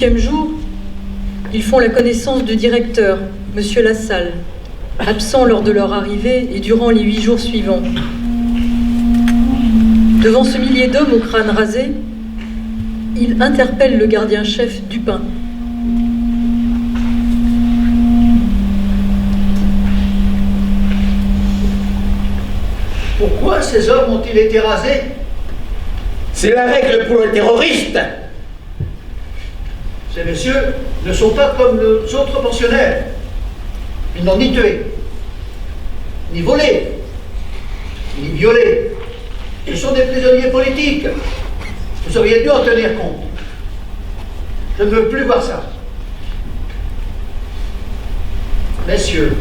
Au 5e jour, ils font la connaissance du directeur, M. Lassalle, absent lors de leur arrivée et durant les 8 jours suivants. Devant ce millier d'hommes au crâne rasé, il interpelle le gardien-chef Dupin. Pourquoi ces hommes ont-ils été rasés? C'est la règle pour les terroristes. Ces messieurs ne sont pas comme les autres pensionnaires. Ils n'ont ni tué, ni volé, ni violé. Ce sont des prisonniers politiques. Vous auriez dû en tenir compte. Je ne veux plus voir ça. Messieurs,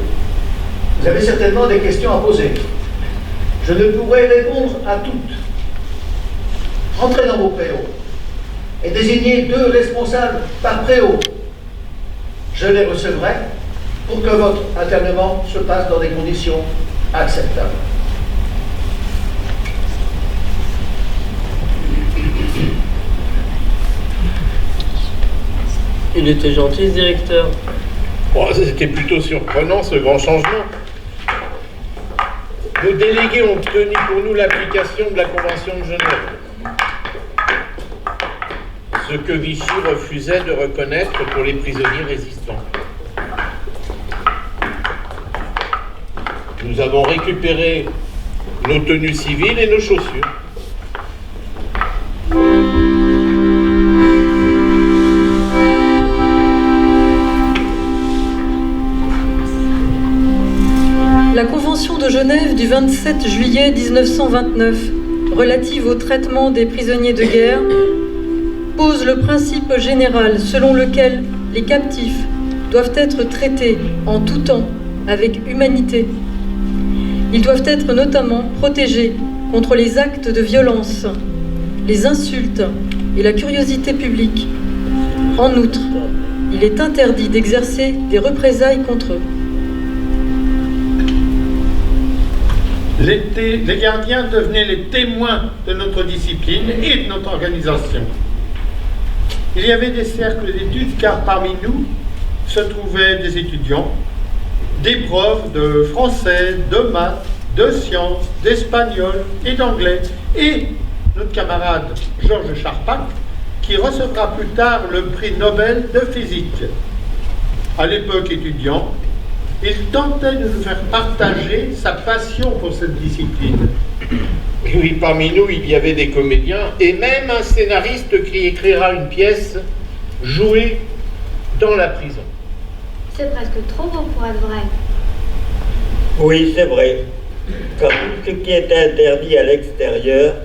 vous avez certainement des questions à poser. Je ne pourrai répondre à toutes. Entrez dans vos préaux et désignez 2 responsables par préau. Je les recevrai pour que votre internement se passe dans des conditions acceptables. Il était gentil, ce directeur. Oh, c'était plutôt surprenant, ce grand changement. Nos délégués ont obtenu pour nous l'application de la Convention de Genève. Ce que Vichy refusait de reconnaître pour les prisonniers résistants. Nous avons récupéré nos tenues civiles et nos chaussures. La Convention de Genève du 27 juillet 1929, relative au traitement des prisonniers de guerre, pose le principe général selon lequel les captifs doivent être traités en tout temps avec humanité. Ils doivent être notamment protégés contre les actes de violence, les insultes et la curiosité publique. En outre, il est interdit d'exercer des représailles contre eux. Les gardiens devenaient les témoins de notre discipline et de notre organisation. Il y avait des cercles d'études car parmi nous se trouvaient des étudiants, des profs de français, de maths, de sciences, d'espagnol et d'anglais, et notre camarade Georges Charpak qui recevra plus tard le prix Nobel de physique. À l'époque étudiant, il tentait de nous faire partager sa passion pour cette discipline. Et oui, parmi nous, il y avait des comédiens et même un scénariste qui écrira une pièce jouée dans la prison. C'est presque trop beau pour être vrai. Oui, c'est vrai. Car tout ce qui était interdit à l'extérieur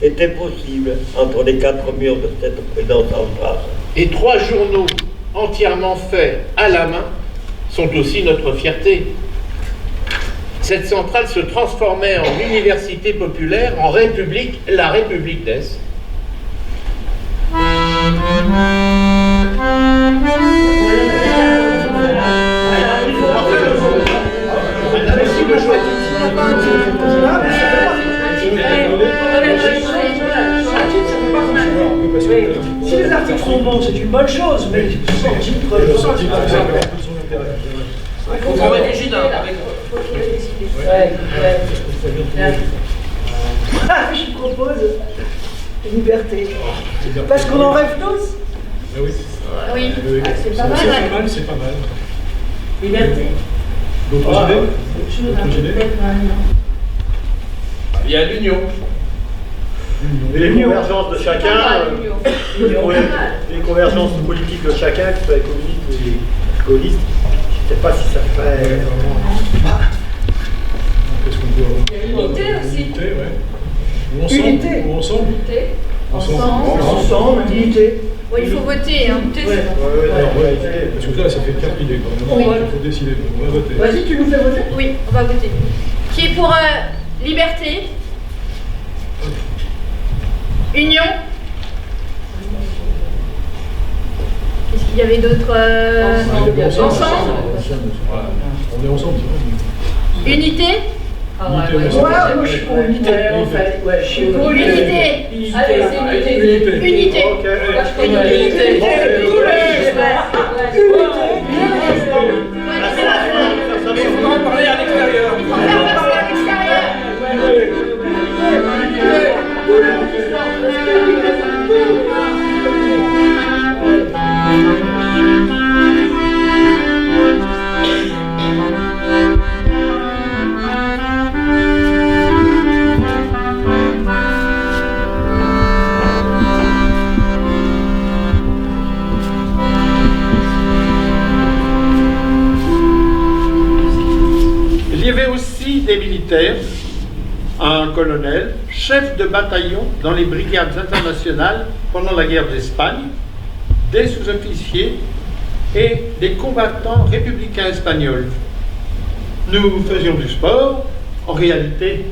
était possible entre les 4 murs de cette prison centrale. Et 3 journaux entièrement faits à la main sont aussi notre fierté. Cette centrale se transformait en université populaire, en république, la République d'Est. Si les articles sont bons, c'est une bonne chose, mais sans titre, On va réfléchir avec... je propose liberté. Parce qu'on en rêve tous. Oui, Oui, c'est pas mal. c'est pas mal. Liberté. D'autres idées? Il y a l'union. Et les convergences de chacun, les convergences politiques de chacun, que ce soit les communistes ou les gaullistes, je ne sais pas si ça fait vraiment. Qu'est-ce qu'on peut avoir? Unité aussi. Unité, ouais. Ou ensemble. Unité. Ou ensemble. Unité. Ensemble, unité. Bon, il faut voter, hein. Parce que là, ça fait 4 idées quand même. Oui. Il faut décider. On va voter. Vas-y, tu nous fais voter. Oui, on va voter. Qui est pour liberté? Union? Qu'est-ce qu'il y avait d'autre? On est ensemble. Ensemble? On est ensemble, c'est vrai. Unité? moi je suis pour unitaire en fait. Ouais, je suis pour Unité. Allez, c'est unité. Unité. Ok, Moi je connais l'unité. On va parler à l'extérieur. On va faire passer à l'extérieur. Il y avait aussi des militaires, un colonel, chef de bataillon dans les brigades internationales pendant la guerre d'Espagne, des sous-officiers et des combattants républicains espagnols. Nous faisions du sport, en réalité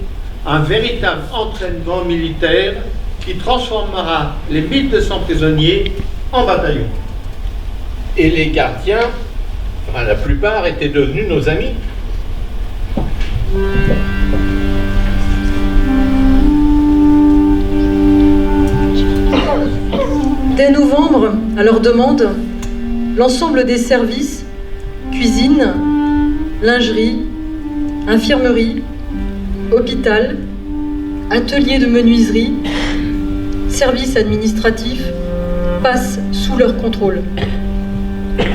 un véritable entraînement militaire qui transformera les 1200 prisonniers en bataillons. Et les gardiens, enfin la plupart, étaient devenus nos amis. Dès novembre, à leur demande, l'ensemble des services, cuisine, lingerie, infirmerie, hôpital, atelier de menuiserie, services administratifs, passent sous leur contrôle.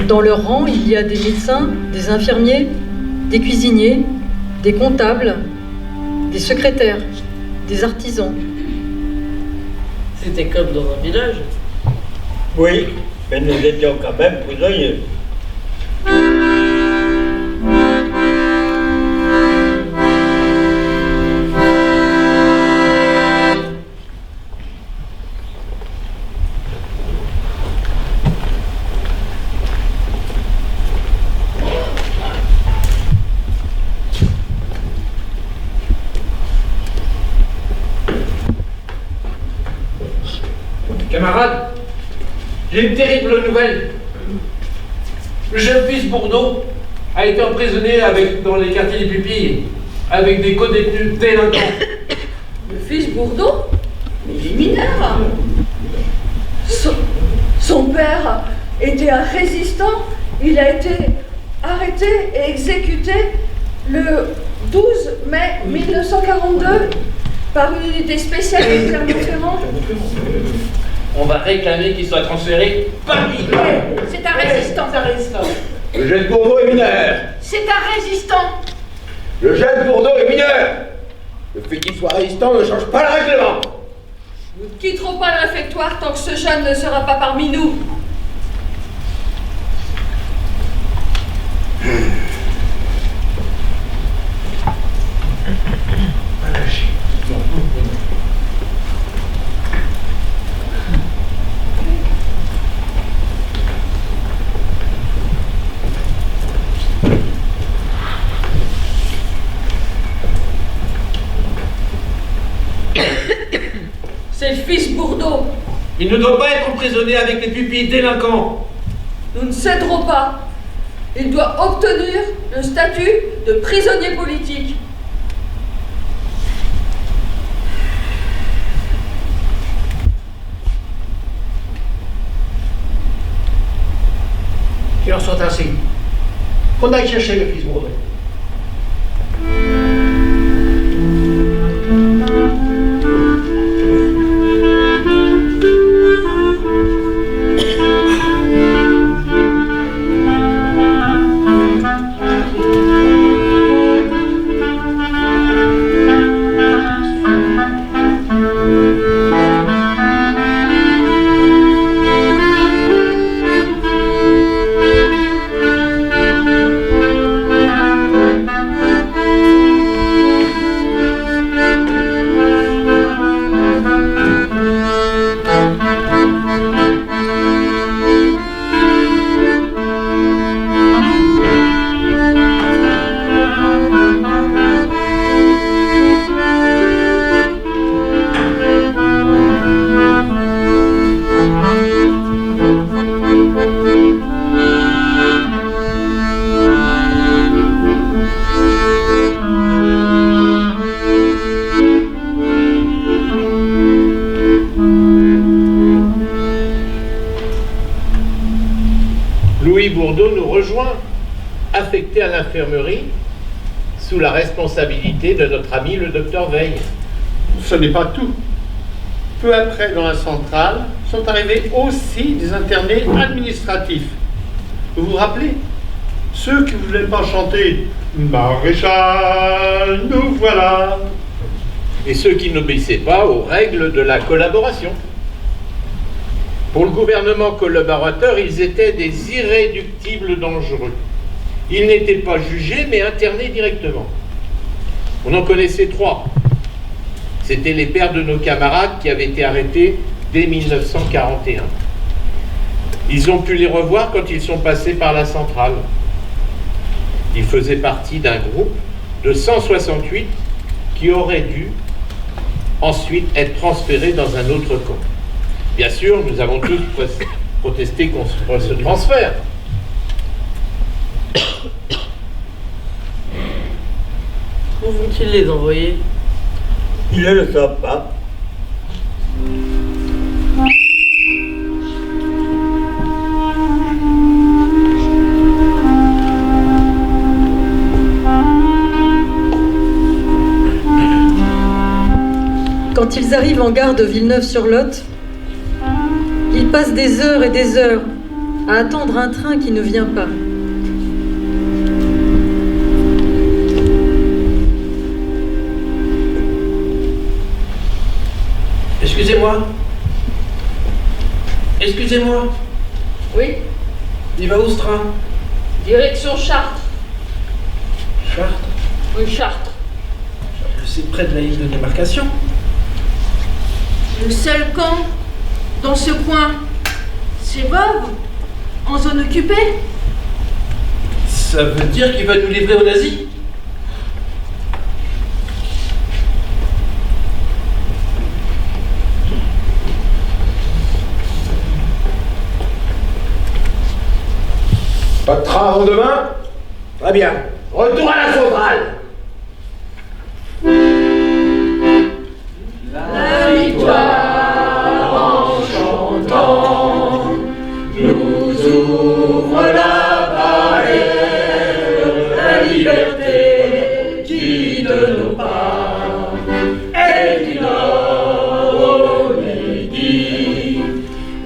Dans leur rang, il y a des médecins, des infirmiers, des cuisiniers, des comptables, des secrétaires, des artisans. C'était comme dans un village. Oui, mais nous étions quand même prisonniers. Camarades, j'ai une terrible nouvelle. Le jeune fils Bourdeau a été emprisonné dans les quartiers des Pupilles avec des co-détenus délinquants. Le fils Bourdeau? Mais il est mineur. Son père était un résistant. Il a été arrêté et exécuté le 12 mai 1942 par une unité spéciale de Clermont-Ferrand. On va réclamer qu'il soit transféré par lui. C'est un résistant. Le jeune Bourdeau est mineur. C'est un résistant. Le jeune Bourdeau est mineur. Le fait qu'il soit résistant ne change pas le règlement. Nous ne quitterons pas le réfectoire tant que ce jeune ne sera pas parmi nous. C'est le fils Bourdeau. Il ne doit pas être emprisonné avec les pupilles délinquants. Nous ne céderons pas. Il doit obtenir le statut de prisonnier politique. Qu'il en soit ainsi. Qu'on aille chercher le fils Bourdeau. Louis Bourdeau nous rejoint, affecté à l'infirmerie, sous la responsabilité de notre ami le docteur Veil. Ce n'est pas tout. Peu après, dans la centrale, sont arrivés aussi des internés administratifs. Vous vous rappelez? Ceux qui ne voulaient pas chanter « Maréchal, nous voilà ». Et ceux qui n'obéissaient pas aux règles de la collaboration. Pour le gouvernement collaborateur, ils étaient des irréductibles dangereux. Ils n'étaient pas jugés, mais internés directement. On en connaissait 3. C'étaient les pères de nos camarades qui avaient été arrêtés dès 1941. Ils ont pu les revoir quand ils sont passés par la centrale. Ils faisaient partie d'un groupe de 168 qui aurait dû ensuite être transférés dans un autre camp. Bien sûr, nous avons tous protesté contre ce transfert. Où vont-ils les envoyer? Ils ne le savent pas. Quand ils arrivent en gare de Villeneuve-sur-Lot, ils passent des heures et des heures à attendre un train qui ne vient pas. Excusez-moi. Excusez-moi. Oui, Il va où ce train? direction Chartres. Chartres. Oui, Chartres. C'est près de la ligne de démarcation. Le seul camp dans ce coin, c'est Vosges, en zone occupée. Ça veut dire qu'il va nous livrer aux nazis? Pas de train avant demain? Très bien. Retour à la centrale. La victoire en chantant nous ouvre la barrière, la liberté qui de nos pas est du nord au midi,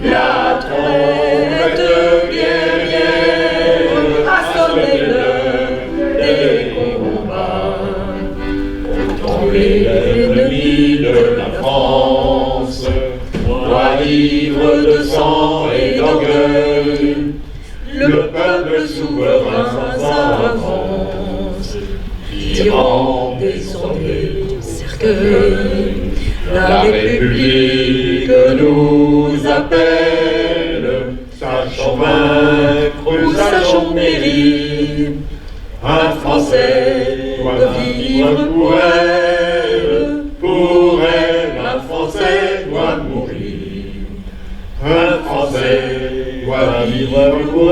la trompette guerrière a sonné l'heure des combats. Tomber l'ennemi de la France, roi ivre de sang et d'orgueil, le peuple souverain s'avance, tirant des sondés cercueils. La République nous appelle, sachons vaincre ou sachons périr. Un Français doit vivre pour elle, un Français doit mourir. Un Français doit vivre pour